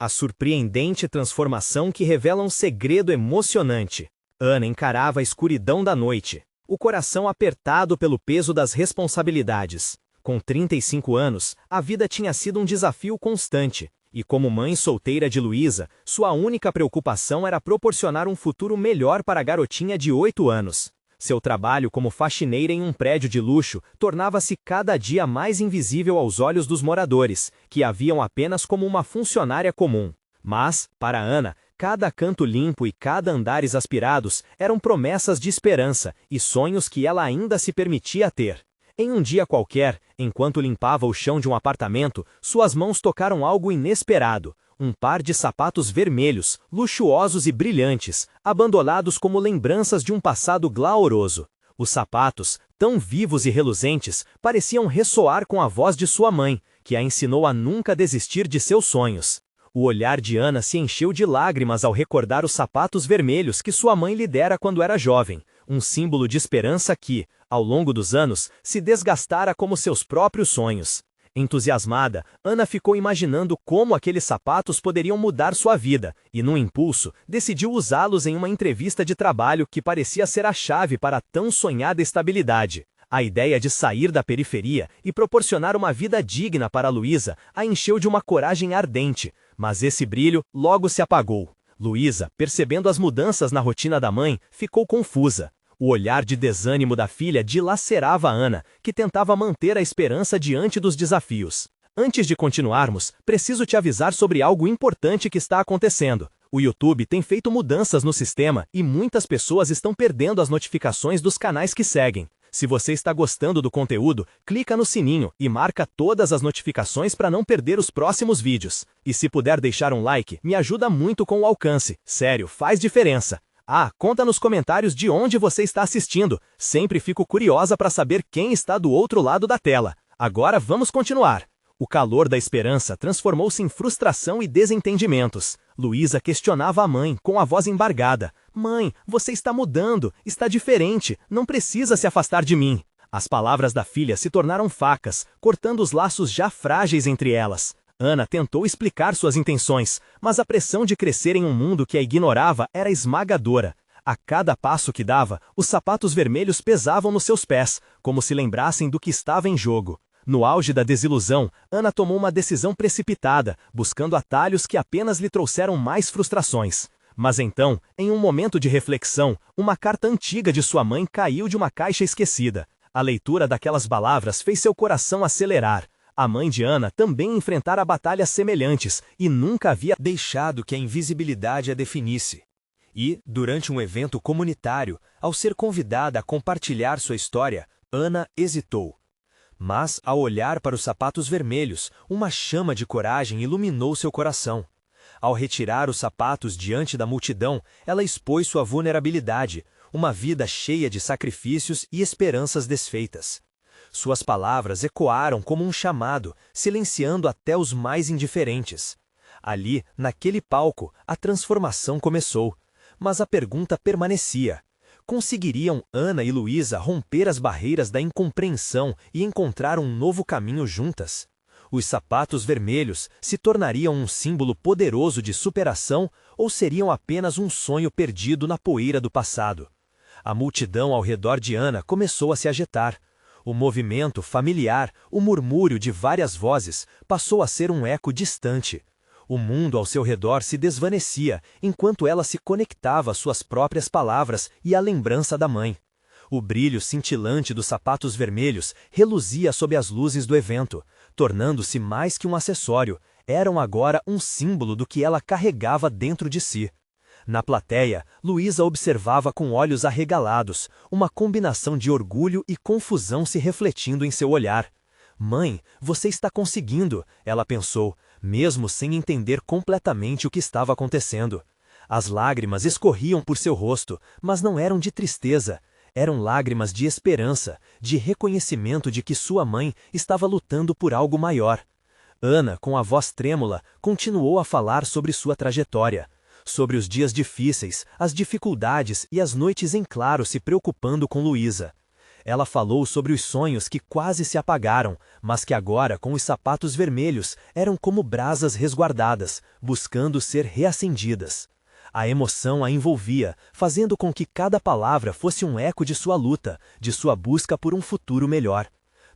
A surpreendente transformação que revela um segredo emocionante. Ana encarava a escuridão da noite, o coração apertado pelo peso das responsabilidades. Com 35 anos, a vida tinha sido um desafio constante, e como mãe solteira de Luísa, sua única preocupação era proporcionar um futuro melhor para a garotinha de 8 anos. Seu trabalho como faxineira em um prédio de luxo tornava-se cada dia mais invisível aos olhos dos moradores, que a viam apenas como uma funcionária comum. Mas, para Ana, cada canto limpo e cada andares aspirados eram promessas de esperança e sonhos que ela ainda se permitia ter. Em um dia qualquer, enquanto limpava o chão de um apartamento, suas mãos tocaram algo inesperado. Um par de sapatos vermelhos, luxuosos e brilhantes, abandonados como lembranças de um passado glaouroso. Os sapatos, tão vivos e reluzentes, pareciam ressoar com a voz de sua mãe, que a ensinou a nunca desistir de seus sonhos. O olhar de Ana se encheu de lágrimas ao recordar os sapatos vermelhos que sua mãe lhe dera quando era jovem, um símbolo de esperança que, ao longo dos anos, se desgastara como seus próprios sonhos. Entusiasmada, Ana ficou imaginando como aqueles sapatos poderiam mudar sua vida, e num impulso, decidiu usá-los em uma entrevista de trabalho que parecia ser a chave para a tão sonhada estabilidade. A ideia de sair da periferia e proporcionar uma vida digna para Luísa a encheu de uma coragem ardente, mas esse brilho logo se apagou. Luísa, percebendo as mudanças na rotina da mãe, ficou confusa. O olhar de desânimo da filha dilacerava Ana, que tentava manter a esperança diante dos desafios. Antes de continuarmos, preciso te avisar sobre algo importante que está acontecendo. O YouTube tem feito mudanças no sistema e muitas pessoas estão perdendo as notificações dos canais que seguem. Se você está gostando do conteúdo, clica no sininho e marca todas as notificações para não perder os próximos vídeos. E se puder deixar um like, me ajuda muito com o alcance. Sério, faz diferença. Conta nos comentários de onde você está assistindo. Sempre fico curiosa para saber quem está do outro lado da tela. Agora vamos continuar. O calor da esperança transformou-se em frustração e desentendimentos. Luísa questionava a mãe, com a voz embargada. Mãe, você está mudando, está diferente, não precisa se afastar de mim. As palavras da filha se tornaram facas, cortando os laços já frágeis entre elas. Ana tentou explicar suas intenções, mas a pressão de crescer em um mundo que a ignorava era esmagadora. A cada passo que dava, os sapatos vermelhos pesavam nos seus pés, como se lembrassem do que estava em jogo. No auge da desilusão, Ana tomou uma decisão precipitada, buscando atalhos que apenas lhe trouxeram mais frustrações. Mas então, em um momento de reflexão, uma carta antiga de sua mãe caiu de uma caixa esquecida. A leitura daquelas palavras fez seu coração acelerar. A mãe de Ana também enfrentara batalhas semelhantes e nunca havia deixado que a invisibilidade a definisse. E, durante um evento comunitário, ao ser convidada a compartilhar sua história, Ana hesitou. Mas, ao olhar para os sapatos vermelhos, uma chama de coragem iluminou seu coração. Ao retirar os sapatos diante da multidão, ela expôs sua vulnerabilidade, uma vida cheia de sacrifícios e esperanças desfeitas. Suas palavras ecoaram como um chamado, silenciando até os mais indiferentes. Ali, naquele palco, a transformação começou. Mas a pergunta permanecia. Conseguiriam Ana e Luísa romper as barreiras da incompreensão e encontrar um novo caminho juntas? Os sapatos vermelhos se tornariam um símbolo poderoso de superação ou seriam apenas um sonho perdido na poeira do passado? A multidão ao redor de Ana começou a se agitar. O movimento familiar, o murmúrio de várias vozes, passou a ser um eco distante. O mundo ao seu redor se desvanecia, enquanto ela se conectava às suas próprias palavras e à lembrança da mãe. O brilho cintilante dos sapatos vermelhos reluzia sob as luzes do evento, tornando-se mais que um acessório, eram agora um símbolo do que ela carregava dentro de si. Na plateia, Luísa observava com olhos arregalados, uma combinação de orgulho e confusão se refletindo em seu olhar. Mãe, você está conseguindo, ela pensou, mesmo sem entender completamente o que estava acontecendo. As lágrimas escorriam por seu rosto, mas não eram de tristeza. Eram lágrimas de esperança, de reconhecimento de que sua mãe estava lutando por algo maior. Ana, com a voz trêmula, continuou a falar sobre sua trajetória. Sobre os dias difíceis, as dificuldades e as noites em claro se preocupando com Luísa. Ela falou sobre os sonhos que quase se apagaram, mas que agora, com os sapatos vermelhos, eram como brasas resguardadas, buscando ser reacendidas. A emoção a envolvia, fazendo com que cada palavra fosse um eco de sua luta, de sua busca por um futuro melhor.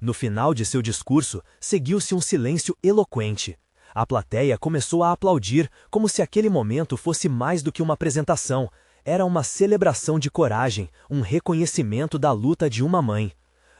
No final de seu discurso, seguiu-se um silêncio eloquente. A plateia começou a aplaudir, como se aquele momento fosse mais do que uma apresentação. Era uma celebração de coragem, um reconhecimento da luta de uma mãe.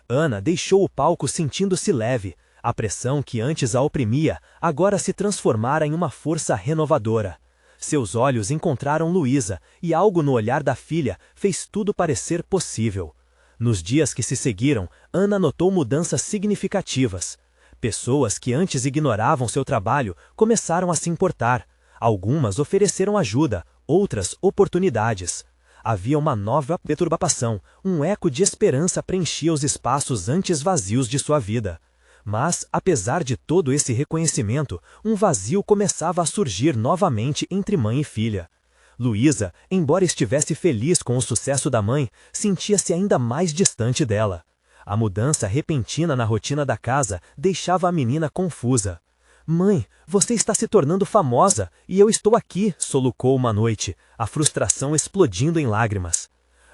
Ana deixou o palco sentindo-se leve. A pressão que antes a oprimia, agora se transformara em uma força renovadora. Seus olhos encontraram Luísa, e algo no olhar da filha fez tudo parecer possível. Nos dias que se seguiram, Ana notou mudanças significativas. Pessoas que antes ignoravam seu trabalho começaram a se importar. Algumas ofereceram ajuda, outras oportunidades. Havia uma nova perturbação, um eco de esperança preenchia os espaços antes vazios de sua vida. Mas, apesar de todo esse reconhecimento, um vazio começava a surgir novamente entre mãe e filha. Luísa, embora estivesse feliz com o sucesso da mãe, sentia-se ainda mais distante dela. A mudança repentina na rotina da casa deixava a menina confusa. "Mãe, você está se tornando famosa, e eu estou aqui", solucou uma noite, a frustração explodindo em lágrimas.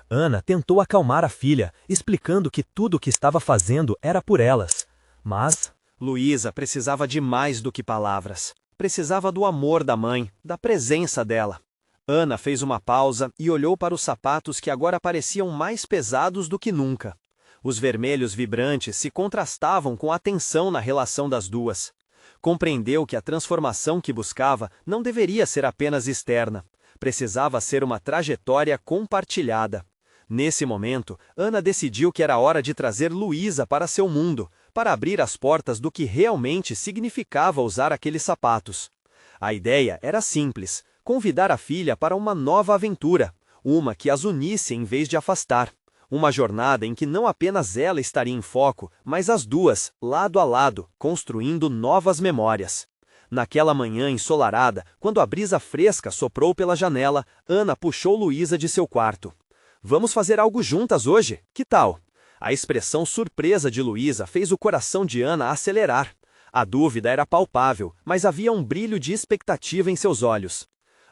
Ana tentou acalmar a filha, explicando que tudo o que estava fazendo era por elas. Mas Luísa precisava de mais do que palavras. Precisava do amor da mãe, da presença dela. Ana fez uma pausa e olhou para os sapatos que agora pareciam mais pesados do que nunca. Os vermelhos vibrantes se contrastavam com a tensão na relação das duas. Compreendeu que a transformação que buscava não deveria ser apenas externa. Precisava ser uma trajetória compartilhada. Nesse momento, Ana decidiu que era hora de trazer Luísa para seu mundo, para abrir as portas do que realmente significava usar aqueles sapatos. A ideia era simples: convidar a filha para uma nova aventura, uma que as unisse em vez de afastar. Uma jornada em que não apenas ela estaria em foco, mas as duas, lado a lado, construindo novas memórias. Naquela manhã ensolarada, quando a brisa fresca soprou pela janela, Ana puxou Luísa de seu quarto. "Vamos fazer algo juntas hoje? Que tal?" A expressão surpresa de Luísa fez o coração de Ana acelerar. A dúvida era palpável, mas havia um brilho de expectativa em seus olhos.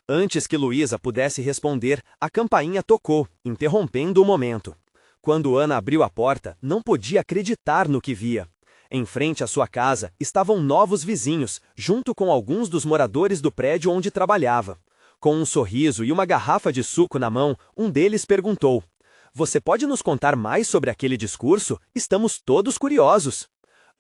Antes que Luísa pudesse responder, a campainha tocou, interrompendo o momento. Quando Ana abriu a porta, não podia acreditar no que via. Em frente à sua casa estavam novos vizinhos, junto com alguns dos moradores do prédio onde trabalhava. Com um sorriso e uma garrafa de suco na mão, um deles perguntou: "Você pode nos contar mais sobre aquele discurso? Estamos todos curiosos."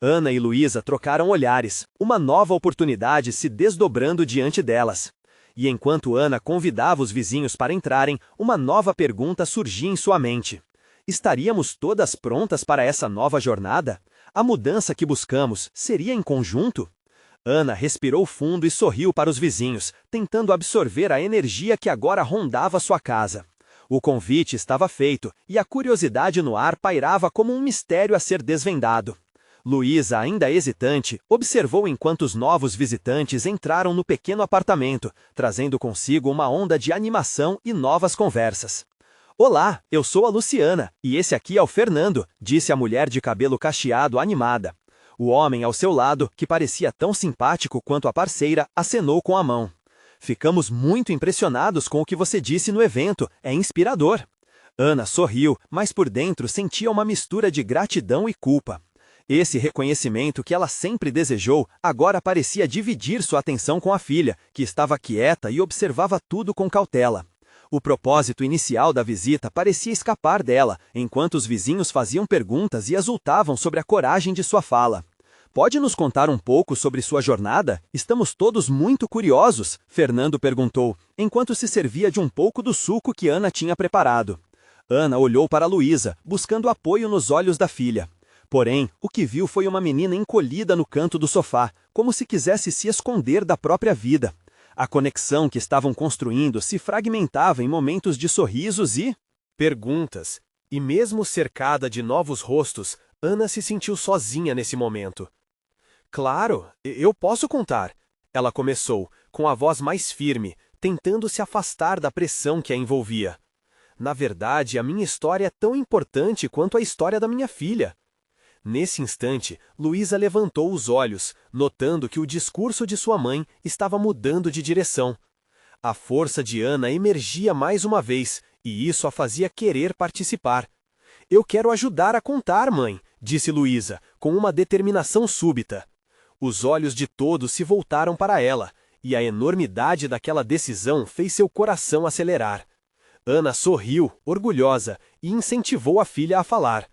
Ana e Luísa trocaram olhares, uma nova oportunidade se desdobrando diante delas. E enquanto Ana convidava os vizinhos para entrarem, uma nova pergunta surgia em sua mente. Estaríamos todas prontas para essa nova jornada? A mudança que buscamos seria em conjunto? Ana respirou fundo e sorriu para os vizinhos, tentando absorver a energia que agora rondava sua casa. O convite estava feito, e a curiosidade no ar pairava como um mistério a ser desvendado. Luísa, ainda hesitante, observou enquanto os novos visitantes entraram no pequeno apartamento, trazendo consigo uma onda de animação e novas conversas. "Olá, eu sou a Luciana, e esse aqui é o Fernando", disse a mulher de cabelo cacheado animada. O homem ao seu lado, que parecia tão simpático quanto a parceira, acenou com a mão. "Ficamos muito impressionados com o que você disse no evento, é inspirador." Ana sorriu, mas por dentro sentia uma mistura de gratidão e culpa. Esse reconhecimento que ela sempre desejou, agora parecia dividir sua atenção com a filha, que estava quieta e observava tudo com cautela. O propósito inicial da visita parecia escapar dela, enquanto os vizinhos faziam perguntas e exultavam sobre a coragem de sua fala. "Pode nos contar um pouco sobre sua jornada? Estamos todos muito curiosos", Fernando perguntou, enquanto se servia de um pouco do suco que Ana tinha preparado. Ana olhou para Luísa, buscando apoio nos olhos da filha. Porém, o que viu foi uma menina encolhida no canto do sofá, como se quisesse se esconder da própria vida. A conexão que estavam construindo se fragmentava em momentos de sorrisos e perguntas. E mesmo cercada de novos rostos, Ana se sentiu sozinha nesse momento. "Claro, eu posso contar", ela começou, com a voz mais firme, tentando se afastar da pressão que a envolvia. Na verdade, a minha história é tão importante quanto a história da minha filha. Nesse instante, Luísa levantou os olhos, notando que o discurso de sua mãe estava mudando de direção. A força de Ana emergia mais uma vez, e isso a fazia querer participar. Eu quero ajudar a contar, mãe, disse Luísa, com uma determinação súbita. Os olhos de todos se voltaram para ela, e a enormidade daquela decisão fez seu coração acelerar. Ana sorriu, orgulhosa, e incentivou a filha a falar.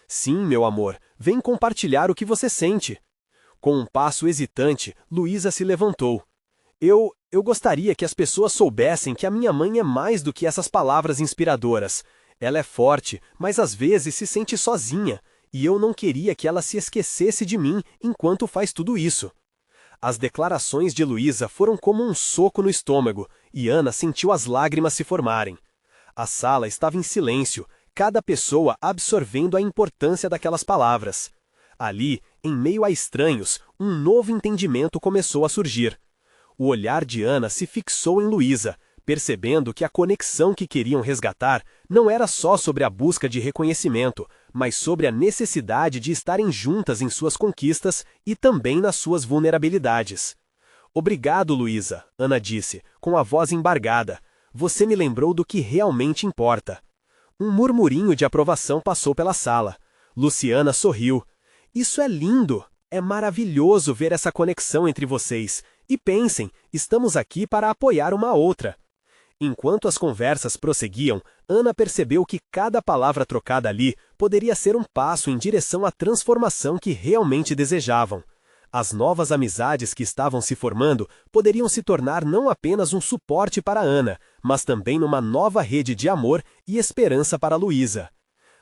Sim, meu amor, vem compartilhar o que você sente. Com um passo hesitante, Luísa se levantou. Eu gostaria que as pessoas soubessem que a minha mãe é mais do que essas palavras inspiradoras. Ela é forte, mas às vezes se sente sozinha, e eu não queria que ela se esquecesse de mim enquanto faz tudo isso. As declarações de Luísa foram como um soco no estômago, e Ana sentiu as lágrimas se formarem. A sala estava em silêncio, cada pessoa absorvendo a importância daquelas palavras. Ali, em meio a estranhos, um novo entendimento começou a surgir. O olhar de Ana se fixou em Luísa, percebendo que a conexão que queriam resgatar não era só sobre a busca de reconhecimento, mas sobre a necessidade de estarem juntas em suas conquistas e também nas suas vulnerabilidades. Obrigado, Luísa, Ana disse, com a voz embargada. Você me lembrou do que realmente importa. Um murmurinho de aprovação passou pela sala. Luciana sorriu. Isso é lindo! É maravilhoso ver essa conexão entre vocês. E pensem, estamos aqui para apoiar uma outra. Enquanto as conversas prosseguiam, Ana percebeu que cada palavra trocada ali poderia ser um passo em direção à transformação que realmente desejavam. As novas amizades que estavam se formando poderiam se tornar não apenas um suporte para Ana, mas também uma nova rede de amor e esperança para Luísa.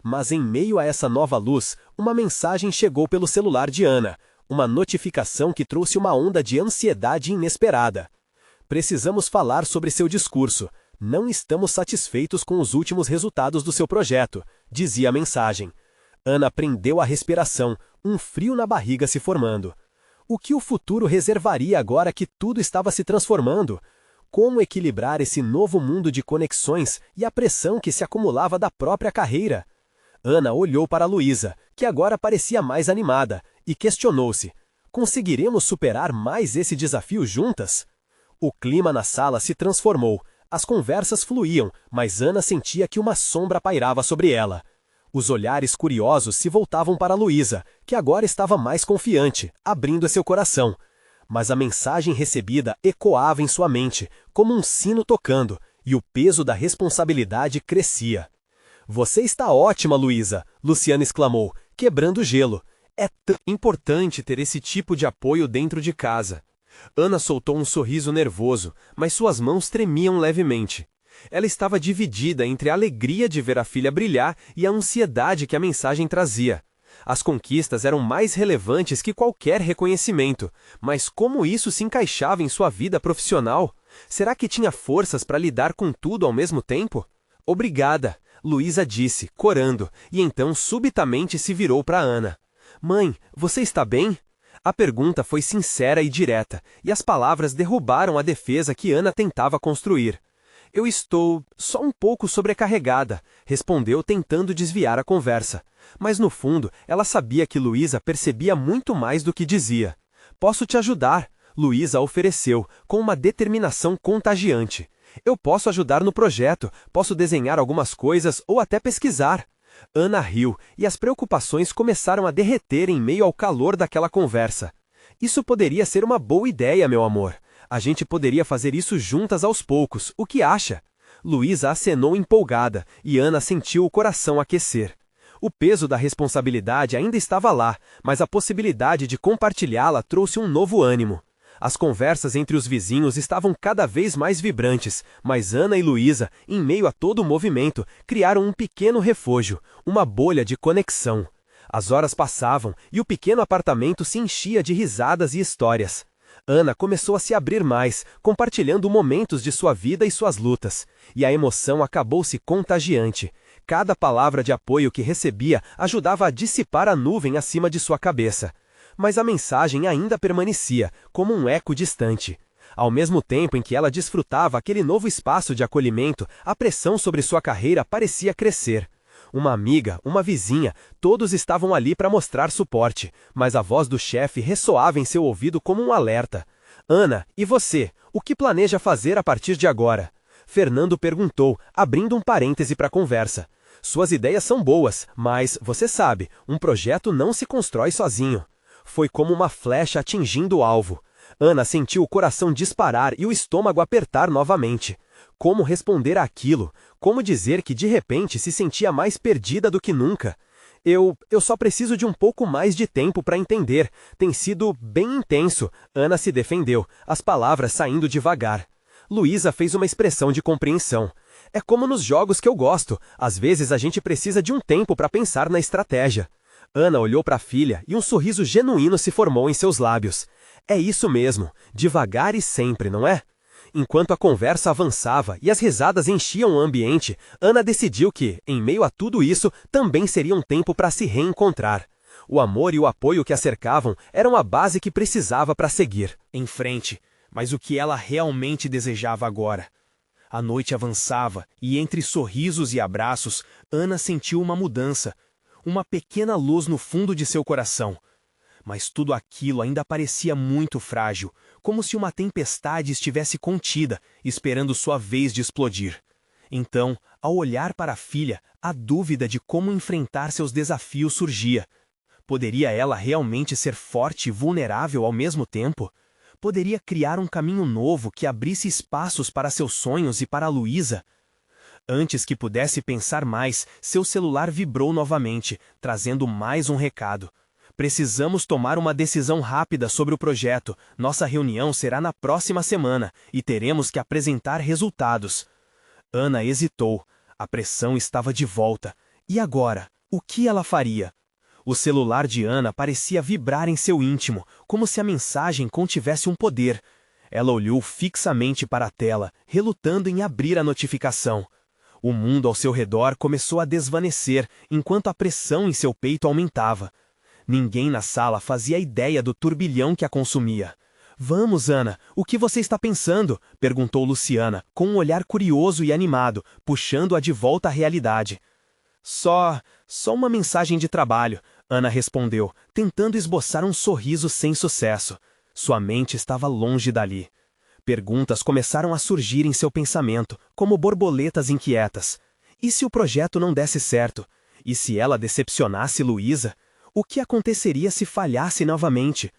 Mas em meio a essa nova luz, uma mensagem chegou pelo celular de Ana, uma notificação que trouxe uma onda de ansiedade inesperada. Precisamos falar sobre seu discurso. Não estamos satisfeitos com os últimos resultados do seu projeto, dizia a mensagem. Ana prendeu a respiração, um frio na barriga se formando. O que o futuro reservaria agora que tudo estava se transformando? Como equilibrar esse novo mundo de conexões e a pressão que se acumulava da própria carreira? Ana olhou para Luísa, que agora parecia mais animada, e questionou-se: conseguiremos superar mais esse desafio juntas? O clima na sala se transformou, as conversas fluíam, mas Ana sentia que uma sombra pairava sobre ela. Os olhares curiosos se voltavam para Luísa, que agora estava mais confiante, abrindo seu coração. Mas a mensagem recebida ecoava em sua mente, como um sino tocando, e o peso da responsabilidade crescia. Você está ótima, Luísa, Luciana exclamou, quebrando o gelo. É tão importante ter esse tipo de apoio dentro de casa. Ana soltou um sorriso nervoso, mas suas mãos tremiam levemente. Ela estava dividida entre a alegria de ver a filha brilhar e a ansiedade que a mensagem trazia. As conquistas eram mais relevantes que qualquer reconhecimento, mas como isso se encaixava em sua vida profissional? Será que tinha forças para lidar com tudo ao mesmo tempo? Obrigada, Luísa disse, corando, e então subitamente se virou para Ana. Mãe, você está bem? A pergunta foi sincera e direta, e as palavras derrubaram a defesa que Ana tentava construir. Eu estou só um pouco sobrecarregada, respondeu tentando desviar a conversa. Mas no fundo, ela sabia que Luísa percebia muito mais do que dizia. Posso te ajudar, Luísa ofereceu, com uma determinação contagiante. Eu posso ajudar no projeto, posso desenhar algumas coisas ou até pesquisar. Ana riu, e as preocupações começaram a derreter em meio ao calor daquela conversa. Isso poderia ser uma boa ideia, meu amor. A gente poderia fazer isso juntas aos poucos, o que acha? Luísa acenou empolgada, e Ana sentiu o coração aquecer. O peso da responsabilidade ainda estava lá, mas a possibilidade de compartilhá-la trouxe um novo ânimo. As conversas entre os vizinhos estavam cada vez mais vibrantes, mas Ana e Luísa, em meio a todo o movimento, criaram um pequeno refúgio, uma bolha de conexão. As horas passavam e o pequeno apartamento se enchia de risadas e histórias. Ana começou a se abrir mais, compartilhando momentos de sua vida e suas lutas, e a emoção acabou-se contagiante. Cada palavra de apoio que recebia ajudava a dissipar a nuvem acima de sua cabeça. Mas a mensagem ainda permanecia, como um eco distante. Ao mesmo tempo em que ela desfrutava aquele novo espaço de acolhimento, a pressão sobre sua carreira parecia crescer. Uma amiga, uma vizinha, todos estavam ali para mostrar suporte, mas a voz do chefe ressoava em seu ouvido como um alerta. Ana, e você? O que planeja fazer a partir de agora? Fernando perguntou, abrindo um parêntese para a conversa. Suas ideias são boas, mas, você sabe, um projeto não se constrói sozinho. Foi como uma flecha atingindo o alvo. Ana sentiu o coração disparar e o estômago apertar novamente. Como responder àquilo? Como dizer que de repente se sentia mais perdida do que nunca? Eu só preciso de um pouco mais de tempo para entender. Tem sido bem intenso. Ana se defendeu, as palavras saindo devagar. Luísa fez uma expressão de compreensão. É como nos jogos que eu gosto. Às vezes a gente precisa de um tempo para pensar na estratégia. Ana olhou para a filha e um sorriso genuíno se formou em seus lábios. É isso mesmo, devagar e sempre, não é? Enquanto a conversa avançava e as risadas enchiam o ambiente, Ana decidiu que, em meio a tudo isso, também seria um tempo para se reencontrar. O amor e o apoio que a cercavam eram a base que precisava para seguir em frente, mas o que ela realmente desejava agora? A noite avançava e, entre sorrisos e abraços, Ana sentiu uma mudança, uma pequena luz no fundo de seu coração. Mas tudo aquilo ainda parecia muito frágil, como se uma tempestade estivesse contida, esperando sua vez de explodir. Então, ao olhar para a filha, a dúvida de como enfrentar seus desafios surgia. Poderia ela realmente ser forte e vulnerável ao mesmo tempo? Poderia criar um caminho novo que abrisse espaços para seus sonhos e para Luísa? Antes que pudesse pensar mais, seu celular vibrou novamente, trazendo mais um recado. Precisamos tomar uma decisão rápida sobre o projeto. Nossa reunião será na próxima semana e teremos que apresentar resultados. Ana hesitou. A pressão estava de volta. E agora? O que ela faria? O celular de Ana parecia vibrar em seu íntimo, como se a mensagem contivesse um poder. Ela olhou fixamente para a tela, relutando em abrir a notificação. O mundo ao seu redor começou a desvanecer, enquanto a pressão em seu peito aumentava. Ninguém na sala fazia ideia do turbilhão que a consumia. Vamos, Ana, o que você está pensando? Perguntou Luciana, com um olhar curioso e animado, puxando-a de volta à realidade. Só uma mensagem de trabalho, Ana respondeu, tentando esboçar um sorriso sem sucesso. Sua mente estava longe dali. Perguntas começaram a surgir em seu pensamento, como borboletas inquietas. E se o projeto não desse certo? E se ela decepcionasse Luísa? O que aconteceria se falhasse novamente?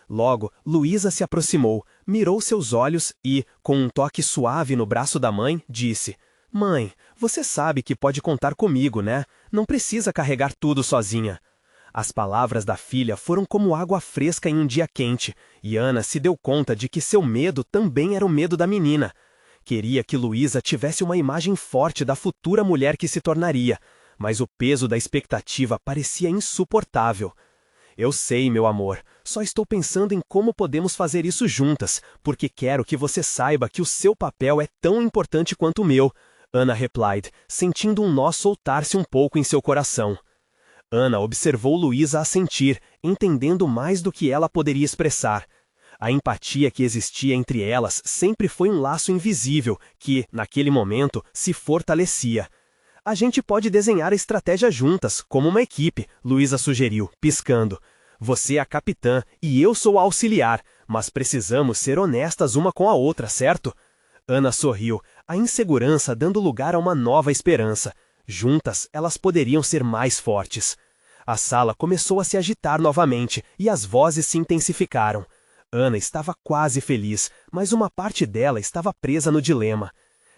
Logo, Luísa se aproximou, mirou seus olhos e, com um toque suave no braço da mãe, disse: Mãe, você sabe que pode contar comigo, né? Não precisa carregar tudo sozinha. As palavras da filha foram como água fresca em um dia quente, e Ana se deu conta de que seu medo também era o medo da menina. Queria que Luísa tivesse uma imagem forte da futura mulher que se tornaria, mas o peso da expectativa parecia insuportável. Eu sei, meu amor, só estou pensando em como podemos fazer isso juntas, porque quero que você saiba que o seu papel é tão importante quanto o meu, Ana replied, sentindo um nó soltar-se um pouco em seu coração. Ana observou Luísa assentir, entendendo mais do que ela poderia expressar. A empatia que existia entre elas sempre foi um laço invisível que, naquele momento, se fortalecia. A gente pode desenhar a estratégia juntas, como uma equipe, Luísa sugeriu, piscando. Você é a capitã e eu sou a auxiliar, mas precisamos ser honestas uma com a outra, certo? Ana sorriu, a insegurança dando lugar a uma nova esperança. Juntas, elas poderiam ser mais fortes. A sala começou a se agitar novamente e as vozes se intensificaram. Ana estava quase feliz, mas uma parte dela estava presa no dilema.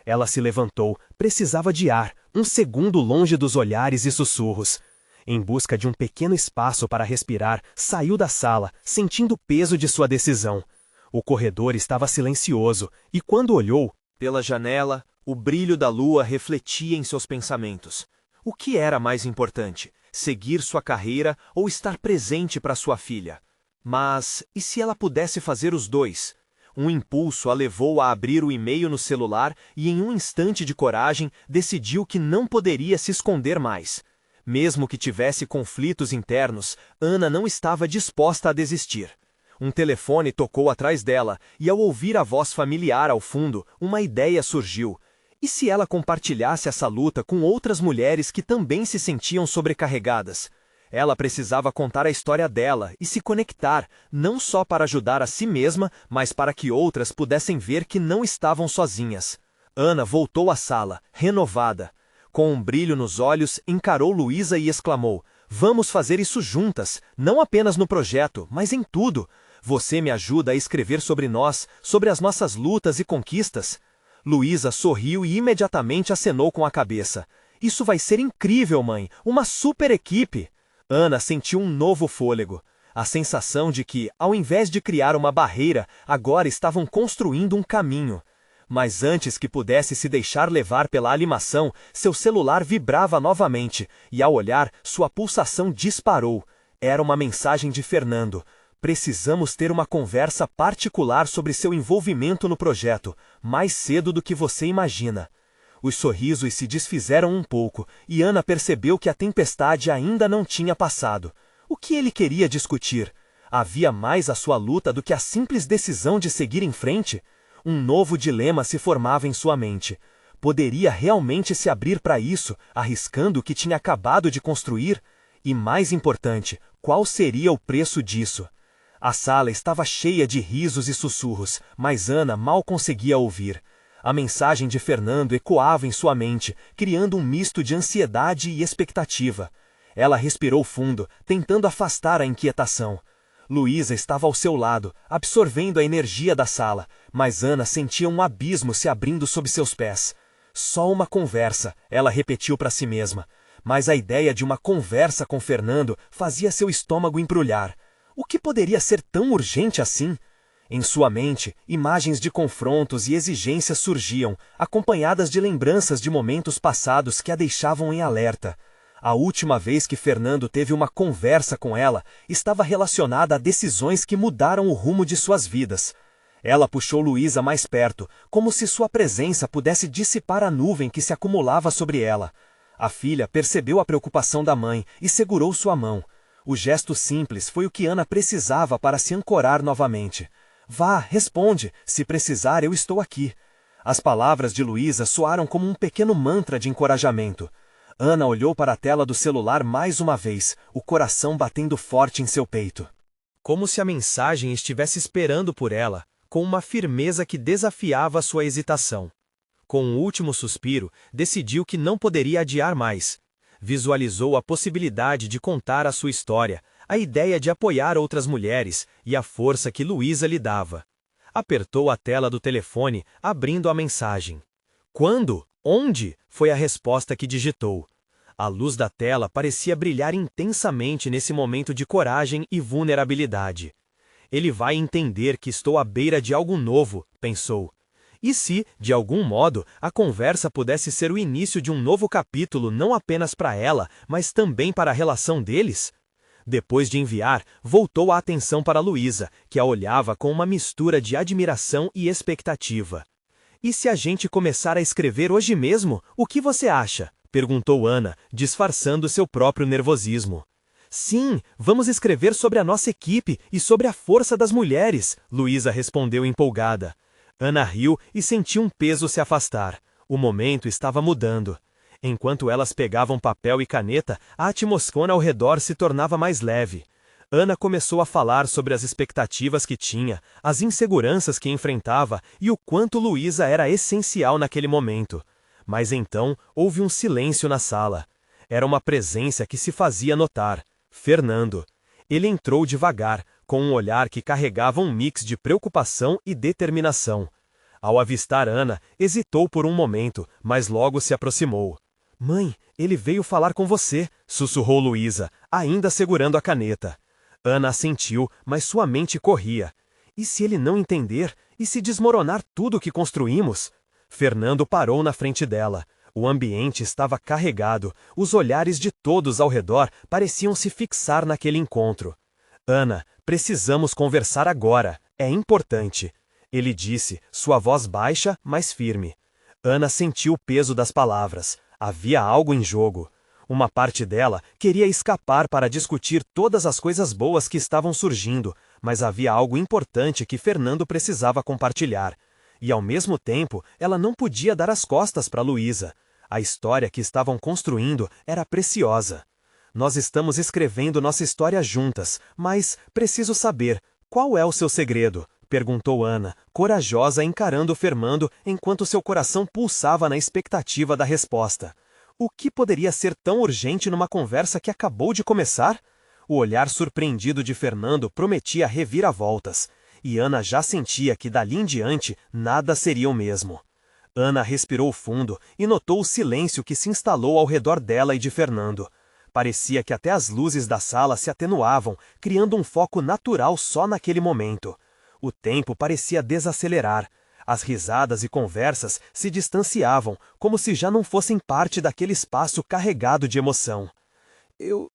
Ela se levantou, precisava de ar, um segundo longe dos olhares e sussurros. Em busca de um pequeno espaço para respirar, saiu da sala, sentindo o peso de sua decisão. O corredor estava silencioso, e quando olhou, pela janela, o brilho da lua refletia em seus pensamentos. O que era mais importante, seguir sua carreira ou estar presente para sua filha? Mas, e se ela pudesse fazer os dois? Um impulso a levou a abrir o e-mail no celular e, em um instante de coragem, decidiu que não poderia se esconder mais. Mesmo que tivesse conflitos internos, Ana não estava disposta a desistir. Um telefone tocou atrás dela, e ao ouvir a voz familiar ao fundo, uma ideia surgiu. E se ela compartilhasse essa luta com outras mulheres que também se sentiam sobrecarregadas? Ela precisava contar a história dela e se conectar, não só para ajudar a si mesma, mas para que outras pudessem ver que não estavam sozinhas. Ana voltou à sala, renovada. Com um brilho nos olhos, encarou Luísa e exclamou: "Vamos fazer isso juntas, não apenas no projeto, mas em tudo. Você me ajuda a escrever sobre nós, sobre as nossas lutas e conquistas." Luísa sorriu e imediatamente acenou com a cabeça. "Isso vai ser incrível, mãe! Uma super equipe!" Ana sentiu um novo fôlego. A sensação de que, ao invés de criar uma barreira, agora estavam construindo um caminho. Mas antes que pudesse se deixar levar pela animação, seu celular vibrava novamente, e ao olhar, sua pulsação disparou. Era uma mensagem de Fernando. "Precisamos ter uma conversa particular sobre seu envolvimento no projeto, mais cedo do que você imagina." Os sorrisos se desfizeram um pouco, e Ana percebeu que a tempestade ainda não tinha passado. O que ele queria discutir? Havia mais a sua luta do que a simples decisão de seguir em frente? Um novo dilema se formava em sua mente. Poderia realmente se abrir para isso, arriscando o que tinha acabado de construir? E mais importante, qual seria o preço disso? A sala estava cheia de risos e sussurros, mas Ana mal conseguia ouvir. A mensagem de Fernando ecoava em sua mente, criando um misto de ansiedade e expectativa. Ela respirou fundo, tentando afastar a inquietação. Luísa estava ao seu lado, absorvendo a energia da sala, mas Ana sentia um abismo se abrindo sob seus pés. Só uma conversa, ela repetiu para si mesma. Mas a ideia de uma conversa com Fernando fazia seu estômago embrulhar. O que poderia ser tão urgente assim? Em sua mente, imagens de confrontos e exigências surgiam, acompanhadas de lembranças de momentos passados que a deixavam em alerta. A última vez que Fernando teve uma conversa com ela estava relacionada a decisões que mudaram o rumo de suas vidas. Ela puxou Luísa mais perto, como se sua presença pudesse dissipar a nuvem que se acumulava sobre ela. A filha percebeu a preocupação da mãe e segurou sua mão. O gesto simples foi o que Ana precisava para se ancorar novamente. "Vá, responde. Se precisar, eu estou aqui." As palavras de Luísa soaram como um pequeno mantra de encorajamento. Ana olhou para a tela do celular mais uma vez, o coração batendo forte em seu peito. Como se a mensagem estivesse esperando por ela, com uma firmeza que desafiava sua hesitação. Com um último suspiro, decidiu que não poderia adiar mais. Visualizou a possibilidade de contar a sua história, a ideia de apoiar outras mulheres e a força que Luísa lhe dava. Apertou a tela do telefone, abrindo a mensagem. "Quando? Onde?" foi a resposta que digitou. A luz da tela parecia brilhar intensamente nesse momento de coragem e vulnerabilidade. "Ele vai entender que estou à beira de algo novo", pensou. E se, de algum modo, a conversa pudesse ser o início de um novo capítulo não apenas para ela, mas também para a relação deles? Depois de enviar, voltou a atenção para Luísa, que a olhava com uma mistura de admiração e expectativa. "E se a gente começar a escrever hoje mesmo, o que você acha?" perguntou Ana, disfarçando seu próprio nervosismo. "Sim, vamos escrever sobre a nossa equipe e sobre a força das mulheres", Luísa respondeu empolgada. Ana riu e sentiu um peso se afastar. O momento estava mudando. Enquanto elas pegavam papel e caneta, a atmosfera ao redor se tornava mais leve. Ana começou a falar sobre as expectativas que tinha, as inseguranças que enfrentava e o quanto Luísa era essencial naquele momento. Mas então houve um silêncio na sala. Era uma presença que se fazia notar. Fernando. Ele entrou devagar, com um olhar que carregava um mix de preocupação e determinação. Ao avistar Ana, hesitou por um momento, mas logo se aproximou. "Mãe, ele veio falar com você", sussurrou Luísa, ainda segurando a caneta. Ana assentiu, mas sua mente corria. "E se ele não entender? E se desmoronar tudo o que construímos?" Fernando parou na frente dela. O ambiente estava carregado, os olhares de todos ao redor pareciam se fixar naquele encontro. "Ana, precisamos conversar agora, é importante", ele disse, sua voz baixa, mas firme. Ana sentiu o peso das palavras. Havia algo em jogo. Uma parte dela queria escapar para discutir todas as coisas boas que estavam surgindo, mas havia algo importante que Fernando precisava compartilhar. E ao mesmo tempo, ela não podia dar as costas para Luísa. A história que estavam construindo era preciosa. Nós estamos escrevendo nossa história juntas, mas preciso saber, qual é o seu segredo? Perguntou Ana, corajosa encarando Fernando enquanto seu coração pulsava na expectativa da resposta. O que poderia ser tão urgente numa conversa que acabou de começar? O olhar surpreendido de Fernando prometia reviravoltas, e Ana já sentia que dali em diante nada seria o mesmo. Ana respirou fundo e notou o silêncio que se instalou ao redor dela e de Fernando. Parecia que até as luzes da sala se atenuavam, criando um foco natural só naquele momento. O tempo parecia desacelerar. As risadas e conversas se distanciavam, como se já não fossem parte daquele espaço carregado de emoção. Eu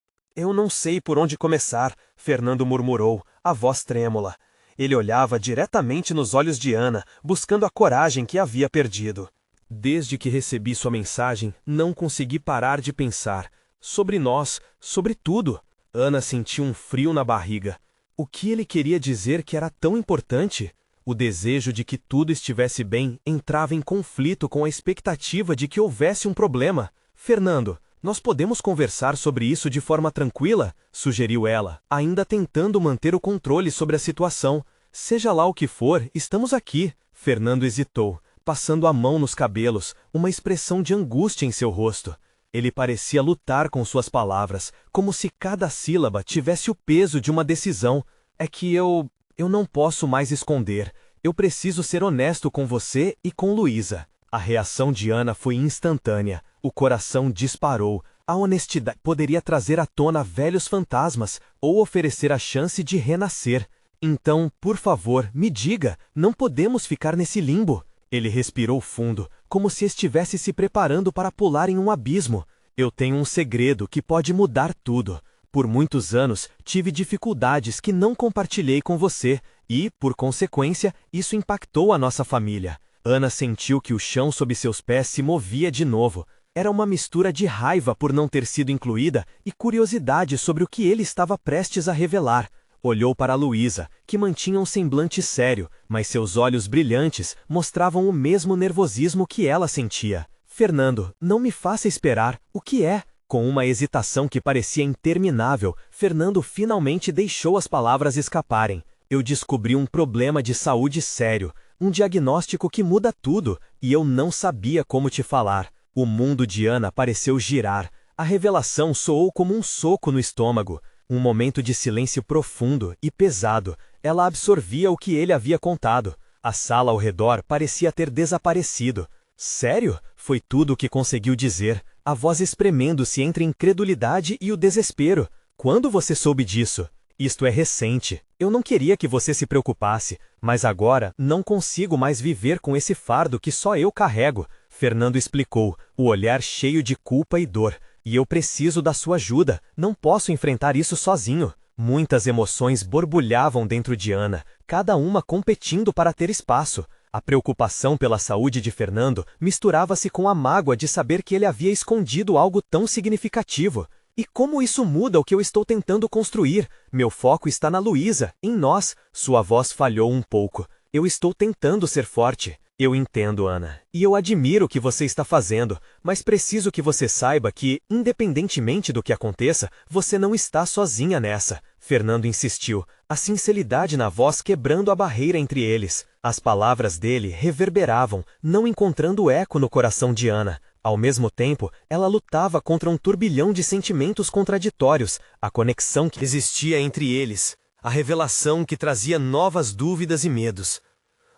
não sei por onde começar, Fernando murmurou, a voz trêmula. Ele olhava diretamente nos olhos de Ana, buscando a coragem que havia perdido. Desde que recebi sua mensagem, não consegui parar de pensar. Sobre nós, sobre tudo. Ana sentiu um frio na barriga. O que ele queria dizer que era tão importante? O desejo de que tudo estivesse bem entrava em conflito com a expectativa de que houvesse um problema. Fernando, nós podemos conversar sobre isso de forma tranquila? Sugeriu ela, ainda tentando manter o controle sobre a situação. Seja lá o que for, estamos aqui. Fernando hesitou, passando a mão nos cabelos, uma expressão de angústia em seu rosto. Ele parecia lutar com suas palavras, como se cada sílaba tivesse o peso de uma decisão. É que eu não posso mais esconder. Eu preciso ser honesto com você e com Luísa. A reação de Ana foi instantânea. O coração disparou. A honestidade poderia trazer à tona velhos fantasmas ou oferecer a chance de renascer. Então, por favor, me diga, não podemos ficar nesse limbo. Ele respirou fundo, como se estivesse se preparando para pular em um abismo. Eu tenho um segredo que pode mudar tudo. Por muitos anos, tive dificuldades que não compartilhei com você, e, por consequência, isso impactou a nossa família. Ana sentiu que o chão sob seus pés se movia de novo. Era uma mistura de raiva por não ter sido incluída e curiosidade sobre o que ele estava prestes a revelar. Olhou para Luísa, que mantinha um semblante sério, mas seus olhos brilhantes mostravam o mesmo nervosismo que ela sentia. Fernando, não me faça esperar. O que é? Com uma hesitação que parecia interminável, Fernando finalmente deixou as palavras escaparem. Eu descobri um problema de saúde sério, um diagnóstico que muda tudo, e eu não sabia como te falar. O mundo de Ana pareceu girar. A revelação soou como um soco no estômago. Um momento de silêncio profundo e pesado. Ela absorvia o que ele havia contado. A sala ao redor parecia ter desaparecido. Sério? Foi tudo o que conseguiu dizer, a voz espremendo-se entre a incredulidade e o desespero. Quando você soube disso? Isto é recente. Eu não queria que você se preocupasse, mas agora não consigo mais viver com esse fardo que só eu carrego. Fernando explicou, o olhar cheio de culpa e dor. E eu preciso da sua ajuda, não posso enfrentar isso sozinho. Muitas emoções borbulhavam dentro de Ana, cada uma competindo para ter espaço. A preocupação pela saúde de Fernando misturava-se com a mágoa de saber que ele havia escondido algo tão significativo. E como isso muda o que eu estou tentando construir? Meu foco está na Luísa, em nós. Sua voz falhou um pouco. Eu estou tentando ser forte. Eu entendo, Ana, e eu admiro o que você está fazendo, mas preciso que você saiba que, independentemente do que aconteça, você não está sozinha nessa. Fernando insistiu, a sinceridade na voz quebrando a barreira entre eles. As palavras dele reverberavam, não encontrando eco no coração de Ana. Ao mesmo tempo, ela lutava contra um turbilhão de sentimentos contraditórios, a conexão que existia entre eles, a revelação que trazia novas dúvidas e medos.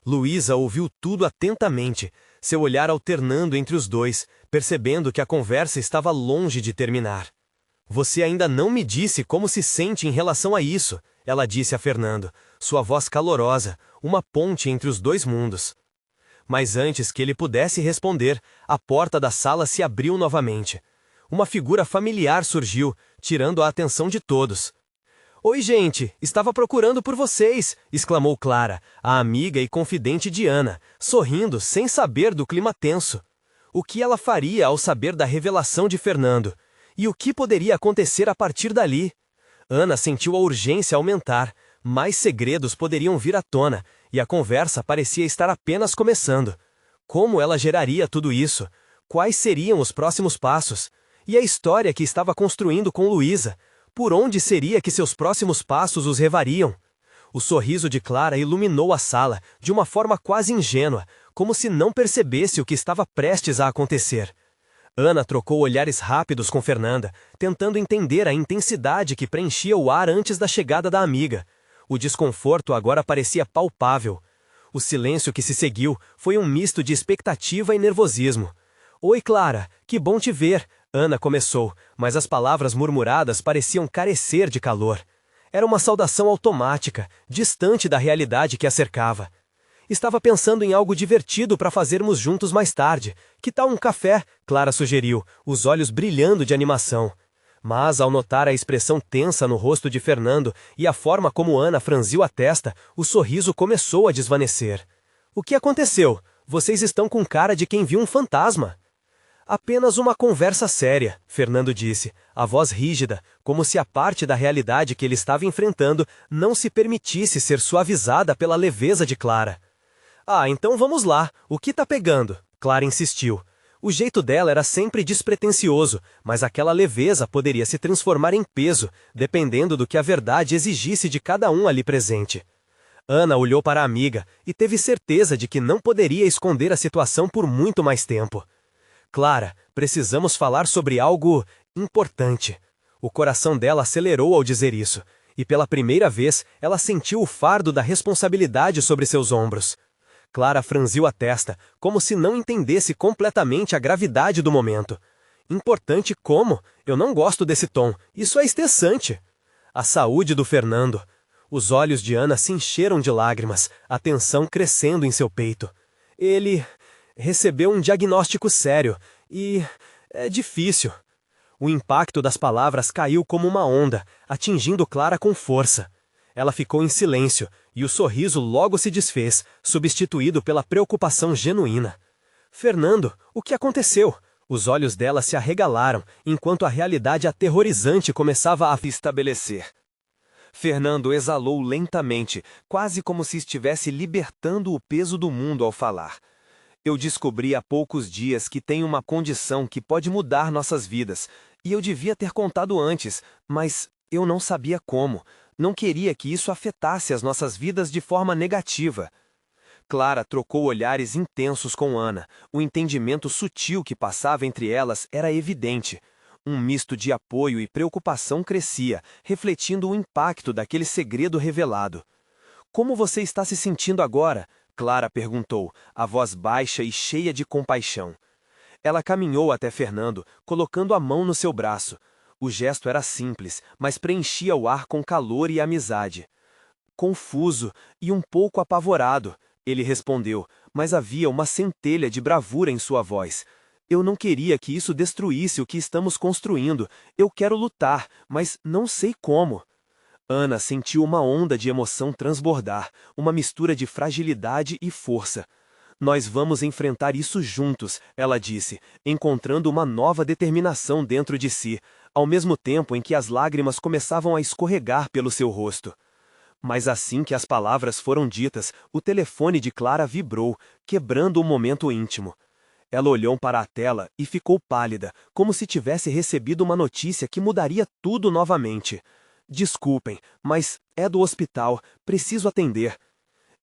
Luísa ouviu tudo atentamente, seu olhar alternando entre os dois, percebendo que a conversa estava longe de terminar. Você ainda não me disse como se sente em relação a isso, ela disse a Fernando, sua voz calorosa, uma ponte entre os dois mundos. Mas antes que ele pudesse responder, a porta da sala se abriu novamente. Uma figura familiar surgiu, tirando a atenção de todos. Oi, gente, estava procurando por vocês, exclamou Clara, a amiga e confidente de Ana, sorrindo sem saber do clima tenso. O que ela faria ao saber da revelação de Fernando? E o que poderia acontecer a partir dali? Ana sentiu a urgência aumentar. mais segredos poderiam vir à tona, e a conversa parecia estar apenas começando. Como ela geraria tudo isso? Quais seriam os próximos passos? E a história que estava construindo com Luísa? Por onde seria que seus próximos passos os levariam? O sorriso de Clara iluminou a sala, de uma forma quase ingênua, como se não percebesse o que estava prestes a acontecer. Ana trocou olhares rápidos com Fernanda, tentando entender a intensidade que preenchia o ar antes da chegada da amiga. O desconforto agora parecia palpável. O silêncio que se seguiu foi um misto de expectativa e nervosismo. "Oi, Clara, que bom te ver", Ana começou, mas as palavras murmuradas pareciam carecer de calor. Era uma saudação automática, distante da realidade que a cercava. "Estava pensando em algo divertido para fazermos juntos mais tarde. Que tal um café?", Clara sugeriu, os olhos brilhando de animação. Mas, ao notar a expressão tensa no rosto de Fernando e a forma como Ana franziu a testa, o sorriso começou a desvanecer. "O que aconteceu? Vocês estão com cara de quem viu um fantasma." "Apenas uma conversa séria", Fernando disse, a voz rígida, como se a parte da realidade que ele estava enfrentando não se permitisse ser suavizada pela leveza de Clara. "Ah, então vamos lá. O que tá pegando?", Clara insistiu. O jeito dela era sempre despretensioso, mas aquela leveza poderia se transformar em peso, dependendo do que a verdade exigisse de cada um ali presente. Ana olhou para a amiga e teve certeza de que não poderia esconder a situação por muito mais tempo. "Clara, precisamos falar sobre algo importante." O coração dela acelerou ao dizer isso, e pela primeira vez ela sentiu o fardo da responsabilidade sobre seus ombros. Clara franziu a testa, como se não entendesse completamente a gravidade do momento. "Importante como? Eu não gosto desse tom. Isso é estressante." A saúde do Fernando. Os olhos de Ana se encheram de lágrimas, a tensão crescendo em seu peito. "Ele recebeu um diagnóstico sério, e é difícil." O impacto das palavras caiu como uma onda, atingindo Clara com força. Ela ficou em silêncio, e o sorriso logo se desfez, substituído pela preocupação genuína. "Fernando, o que aconteceu?" Os olhos dela se arregalaram, enquanto a realidade aterrorizante começava a se estabelecer. Fernando exalou lentamente, quase como se estivesse libertando o peso do mundo ao falar. "Eu descobri há poucos dias que tenho uma condição que pode mudar nossas vidas, e eu devia ter contado antes, mas eu não sabia como. Não queria que isso afetasse as nossas vidas de forma negativa." Clara trocou olhares intensos com Ana. O entendimento sutil que passava entre elas era evidente. Um misto de apoio e preocupação crescia, refletindo o impacto daquele segredo revelado. "Como você está se sentindo agora?", Clara perguntou, a voz baixa e cheia de compaixão. Ela caminhou até Fernando, colocando a mão no seu braço. O gesto era simples, mas preenchia o ar com calor e amizade. "Confuso e um pouco apavorado", ele respondeu, mas havia uma centelha de bravura em sua voz. "Eu não queria que isso destruísse o que estamos construindo. Eu quero lutar, mas não sei como." Ana sentiu uma onda de emoção transbordar, uma mistura de fragilidade e força. "Nós vamos enfrentar isso juntos", ela disse, encontrando uma nova determinação dentro de si, ao mesmo tempo em que as lágrimas começavam a escorregar pelo seu rosto. Mas assim que as palavras foram ditas, o telefone de Clara vibrou, quebrando um momento íntimo. Ela olhou para a tela e ficou pálida, como se tivesse recebido uma notícia que mudaria tudo novamente. "Desculpem, mas é do hospital, preciso atender."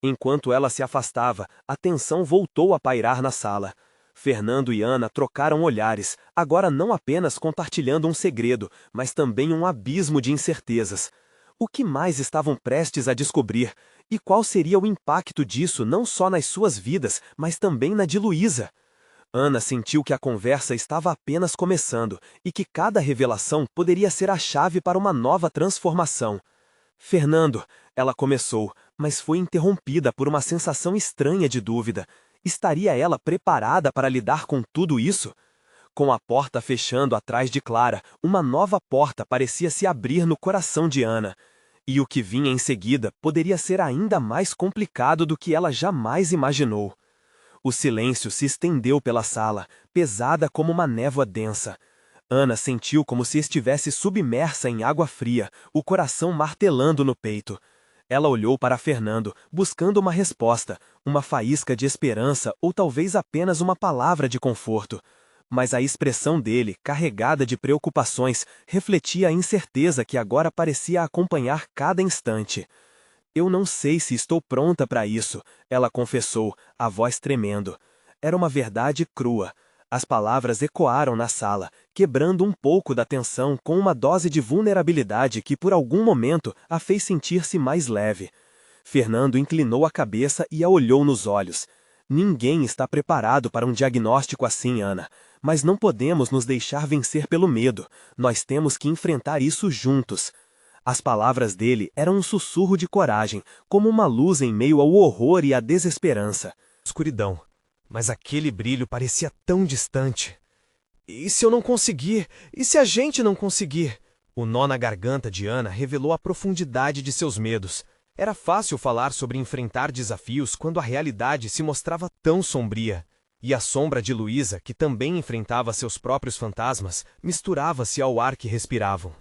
Enquanto ela se afastava, a tensão voltou a pairar na sala. Fernando e Ana trocaram olhares, agora não apenas compartilhando um segredo, mas também um abismo de incertezas. O que mais estavam prestes a descobrir? E qual seria o impacto disso não só nas suas vidas, mas também na de Luísa? Ana sentiu que a conversa estava apenas começando e que cada revelação poderia ser a chave para uma nova transformação. "Fernando", ela começou, mas foi interrompida por uma sensação estranha de dúvida. Estaria ela preparada para lidar com tudo isso? Com a porta fechando atrás de Clara, uma nova porta parecia se abrir no coração de Ana. E o que vinha em seguida poderia ser ainda mais complicado do que ela jamais imaginou. O silêncio se estendeu pela sala, pesada como uma névoa densa. Ana sentiu como se estivesse submersa em água fria, o coração martelando no peito. Ela olhou para Fernando, buscando uma resposta, uma faísca de esperança ou talvez apenas uma palavra de conforto. Mas a expressão dele, carregada de preocupações, refletia a incerteza que agora parecia acompanhar cada instante. Eu não sei se estou pronta para isso, ela confessou, a voz tremendo. Era uma verdade crua. As palavras ecoaram na sala, quebrando um pouco da tensão com uma dose de vulnerabilidade que por algum momento a fez sentir-se mais leve. Fernando inclinou a cabeça e a olhou nos olhos. Ninguém está preparado para um diagnóstico assim, Ana. Mas não podemos nos deixar vencer pelo medo. Nós temos que enfrentar isso juntos. As palavras dele eram um sussurro de coragem, como uma luz em meio ao horror e à desesperança. Escuridão. Mas aquele brilho parecia tão distante. E se eu não conseguir? E se a gente não conseguir? O nó na garganta de Ana revelou a profundidade de seus medos. Era fácil falar sobre enfrentar desafios quando a realidade se mostrava tão sombria. E a sombra de Luísa, que também enfrentava seus próprios fantasmas, misturava-se ao ar que respiravam.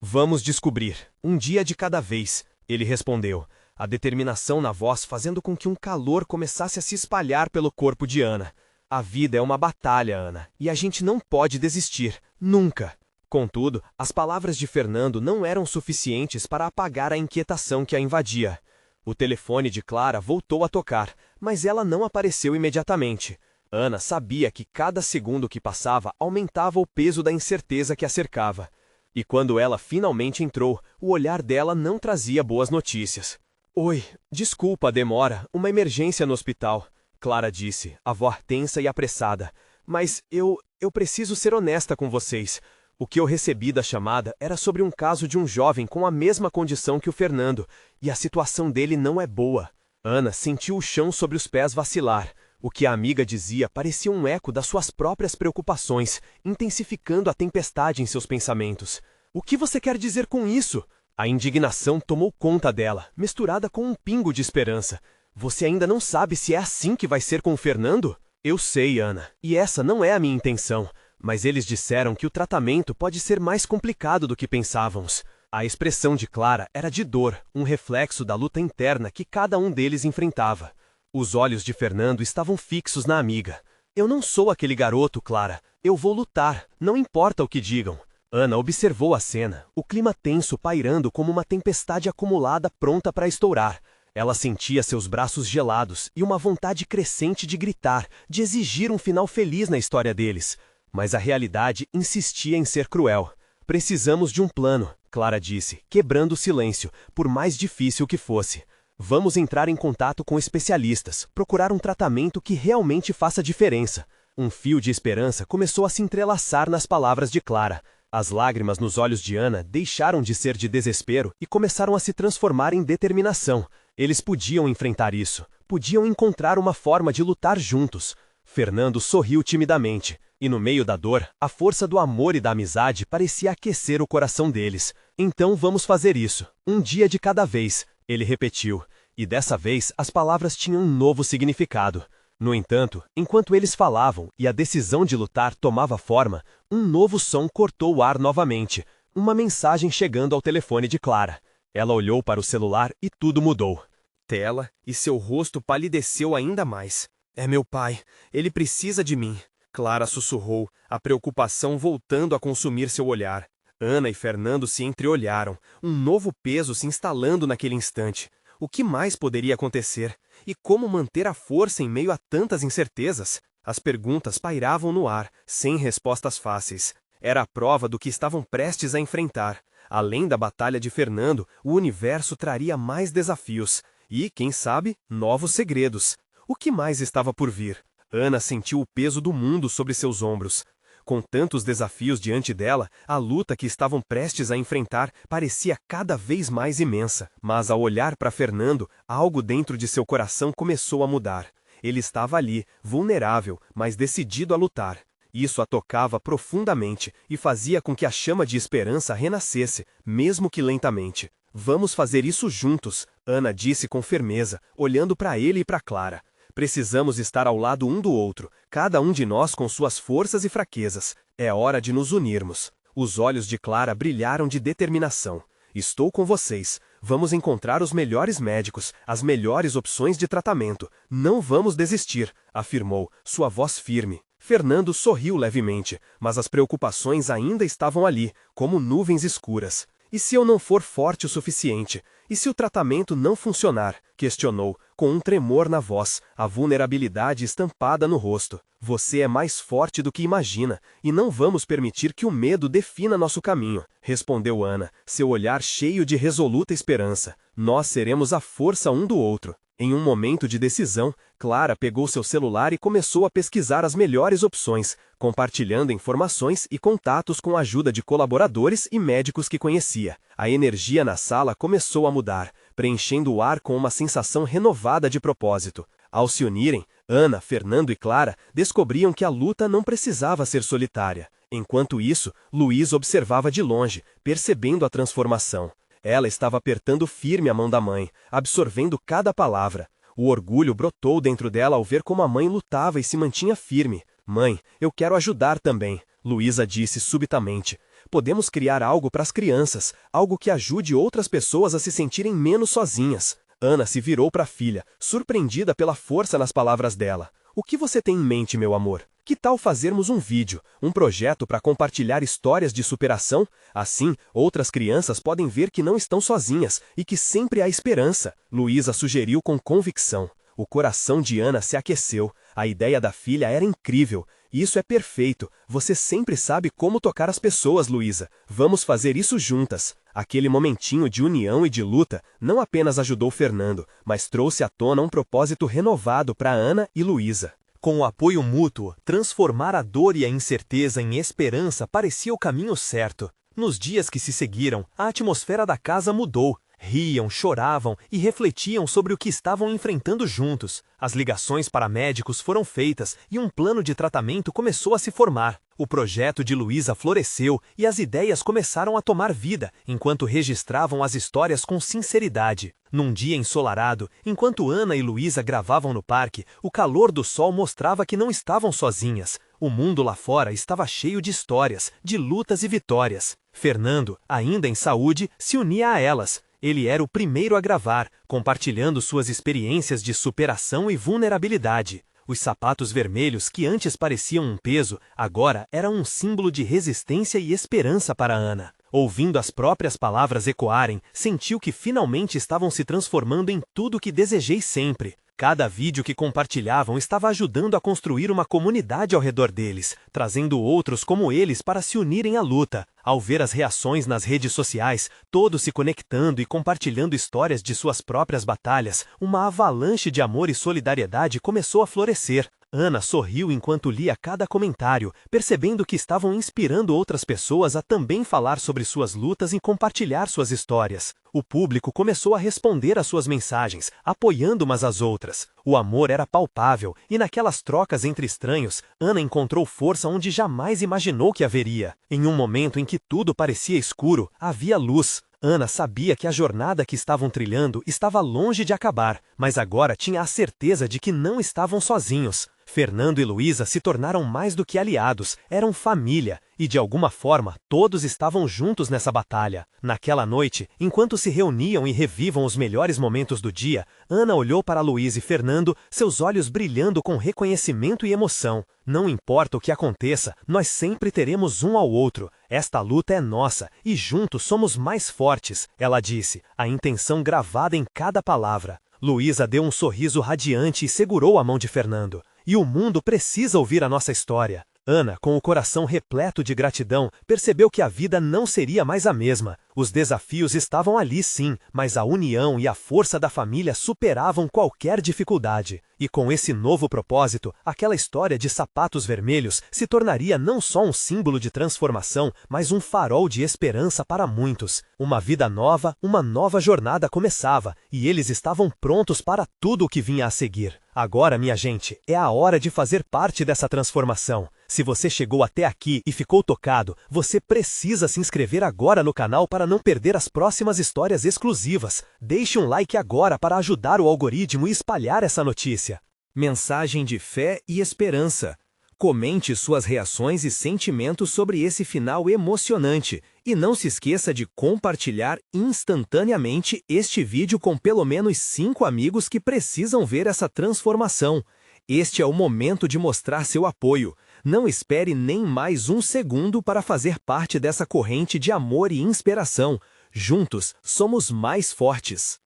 Vamos descobrir, um dia de cada vez, ele respondeu, a determinação na voz fazendo com que um calor começasse a se espalhar pelo corpo de Ana. A vida é uma batalha, Ana, e a gente não pode desistir, nunca. Contudo, as palavras de Fernando não eram suficientes para apagar a inquietação que a invadia. O telefone de Clara voltou a tocar, mas ela não apareceu imediatamente. Ana sabia que cada segundo que passava aumentava o peso da incerteza que a cercava. E quando ela finalmente entrou, o olhar dela não trazia boas notícias. Oi, desculpa a demora, uma emergência no hospital, Clara disse, a voz tensa e apressada. Mas eu preciso ser honesta com vocês. O que eu recebi da chamada era sobre um caso de um jovem com a mesma condição que o Fernando, e a situação dele não é boa. Ana sentiu o chão sobre os pés vacilar. O que a amiga dizia parecia um eco das suas próprias preocupações, intensificando a tempestade em seus pensamentos. O que você quer dizer com isso? A indignação tomou conta dela, misturada com um pingo de esperança. Você ainda não sabe se é assim que vai ser com o Fernando? Eu sei, Ana, e essa não é a minha intenção, mas eles disseram que o tratamento pode ser mais complicado do que pensávamos. A expressão de Clara era de dor, um reflexo da luta interna que cada um deles enfrentava. Os olhos de Fernando estavam fixos na amiga. Eu não sou aquele garoto, Clara. Eu vou lutar, não importa o que digam. Ana observou a cena, o clima tenso pairando como uma tempestade acumulada pronta para estourar. Ela sentia seus braços gelados e uma vontade crescente de gritar, de exigir um final feliz na história deles. Mas a realidade insistia em ser cruel. Precisamos de um plano, Clara disse, quebrando o silêncio, por mais difícil que fosse. Vamos entrar em contato com especialistas, procurar um tratamento que realmente faça diferença. Um fio de esperança começou a se entrelaçar nas palavras de Clara. As lágrimas nos olhos de Ana deixaram de ser de desespero e começaram a se transformar em determinação. Eles podiam enfrentar isso, podiam encontrar uma forma de lutar juntos. Fernando sorriu timidamente, e no meio da dor, a força do amor e da amizade parecia aquecer o coração deles. Então vamos fazer isso, um dia de cada vez, ele repetiu, e dessa vez as palavras tinham um novo significado. No entanto, enquanto eles falavam e a decisão de lutar tomava forma, um novo som cortou o ar novamente, uma mensagem chegando ao telefone de Clara. Ela olhou para o celular e tudo mudou. Tela, e seu rosto palideceu ainda mais. É meu pai, ele precisa de mim. Clara sussurrou, a preocupação voltando a consumir seu olhar. Ana e Fernando se entreolharam, um novo peso se instalando naquele instante. O que mais poderia acontecer? E como manter a força em meio a tantas incertezas? As perguntas pairavam no ar, sem respostas fáceis. Era a prova do que estavam prestes a enfrentar. Além da batalha de Fernando, o universo traria mais desafios. E, quem sabe, novos segredos. O que mais estava por vir? Ana sentiu o peso do mundo sobre seus ombros. Com tantos desafios diante dela, a luta que estavam prestes a enfrentar parecia cada vez mais imensa. Mas ao olhar para Fernando, algo dentro de seu coração começou a mudar. Ele estava ali, vulnerável, mas decidido a lutar. Isso a tocava profundamente e fazia com que a chama de esperança renascesse, mesmo que lentamente. Vamos fazer isso juntos, Ana disse com firmeza, olhando para ele e para Clara. Precisamos estar ao lado um do outro, cada um de nós com suas forças e fraquezas. É hora de nos unirmos. Os olhos de Clara brilharam de determinação. Estou com vocês. Vamos encontrar os melhores médicos, as melhores opções de tratamento. Não vamos desistir, afirmou, sua voz firme. Fernando sorriu levemente, mas as preocupações ainda estavam ali, como nuvens escuras. E se eu não for forte o suficiente? E se o tratamento não funcionar? Questionou, com um tremor na voz, a vulnerabilidade estampada no rosto. Você é mais forte do que imagina, e não vamos permitir que o medo defina nosso caminho, respondeu Ana, seu olhar cheio de resoluta esperança. Nós seremos a força um do outro. Em um momento de decisão, Clara pegou seu celular e começou a pesquisar as melhores opções, compartilhando informações e contatos com a ajuda de colaboradores e médicos que conhecia. A energia na sala começou a mudar, preenchendo o ar com uma sensação renovada de propósito. Ao se unirem, Ana, Fernando e Clara descobriam que a luta não precisava ser solitária. Enquanto isso, Luiz observava de longe, percebendo a transformação. Ela estava apertando firme a mão da mãe, absorvendo cada palavra. O orgulho brotou dentro dela ao ver como a mãe lutava e se mantinha firme. Mãe, eu quero ajudar também, Luísa disse subitamente. Podemos criar algo para as crianças, algo que ajude outras pessoas a se sentirem menos sozinhas. Ana se virou para a filha, surpreendida pela força nas palavras dela. O que você tem em mente, meu amor? Que tal fazermos um vídeo, um projeto para compartilhar histórias de superação? Assim, outras crianças podem ver que não estão sozinhas e que sempre há esperança, Luísa sugeriu com convicção. O coração de Ana se aqueceu. A ideia da filha era incrível. Isso é perfeito. Você sempre sabe como tocar as pessoas, Luísa. Vamos fazer isso juntas. Aquele momentinho de união e de luta não apenas ajudou Fernando, mas trouxe à tona um propósito renovado para Ana e Luísa. Com o apoio mútuo, transformar a dor e a incerteza em esperança parecia o caminho certo. Nos dias que se seguiram, a atmosfera da casa mudou. Riam, choravam e refletiam sobre o que estavam enfrentando juntos. As ligações para médicos foram feitas e um plano de tratamento começou a se formar. O projeto de Luísa floresceu e as ideias começaram a tomar vida, enquanto registravam as histórias com sinceridade. Num dia ensolarado, enquanto Ana e Luísa gravavam no parque, o calor do sol mostrava que não estavam sozinhas. O mundo lá fora estava cheio de histórias, de lutas e vitórias. Fernando, ainda em saúde, se unia a elas. Ele era o primeiro a gravar, compartilhando suas experiências de superação e vulnerabilidade. Os sapatos vermelhos, que antes pareciam um peso, agora eram um símbolo de resistência e esperança para Ana. Ouvindo as próprias palavras ecoarem, sentiu que finalmente estavam se transformando em tudo o que desejei sempre. Cada vídeo que compartilhavam estava ajudando a construir uma comunidade ao redor deles, trazendo outros como eles para se unirem à luta. Ao ver as reações nas redes sociais, todos se conectando e compartilhando histórias de suas próprias batalhas, uma avalanche de amor e solidariedade começou a florescer. Ana sorriu enquanto lia cada comentário, percebendo que estavam inspirando outras pessoas a também falar sobre suas lutas e compartilhar suas histórias. O público começou a responder às suas mensagens, apoiando umas às outras. O amor era palpável, e naquelas trocas entre estranhos, Ana encontrou força onde jamais imaginou que haveria. Em um momento em que tudo parecia escuro, havia luz. Ana sabia que a jornada que estavam trilhando estava longe de acabar, mas agora tinha a certeza de que não estavam sozinhos. Fernando e Luísa se tornaram mais do que aliados, eram família, e de alguma forma todos estavam juntos nessa batalha. Naquela noite, enquanto se reuniam e revivam os melhores momentos do dia, Ana olhou para Luísa e Fernando, seus olhos brilhando com reconhecimento e emoção. Não importa o que aconteça, nós sempre teremos um ao outro. Esta luta é nossa, e juntos somos mais fortes, ela disse, a intenção gravada em cada palavra. Luísa deu um sorriso radiante e segurou a mão de Fernando. E o mundo precisa ouvir a nossa história. Ana, com o coração repleto de gratidão, percebeu que a vida não seria mais a mesma. Os desafios estavam ali sim, mas a união e a força da família superavam qualquer dificuldade. E com esse novo propósito, aquela história de sapatos vermelhos se tornaria não só um símbolo de transformação, mas um farol de esperança para muitos. Uma vida nova, uma nova jornada começava, e eles estavam prontos para tudo o que vinha a seguir. Agora, minha gente, é a hora de fazer parte dessa transformação. Se você chegou até aqui e ficou tocado, você precisa se inscrever agora no canal para não perder as próximas histórias exclusivas. Deixe um like agora para ajudar o algoritmo e espalhar essa notícia. Mensagem de fé e esperança. Comente suas reações e sentimentos sobre esse final emocionante e não se esqueça de compartilhar instantaneamente este vídeo com pelo menos 5 amigos que precisam ver essa transformação. Este é o momento de mostrar seu apoio. Não espere nem mais um segundo para fazer parte dessa corrente de amor e inspiração. Juntos, somos mais fortes.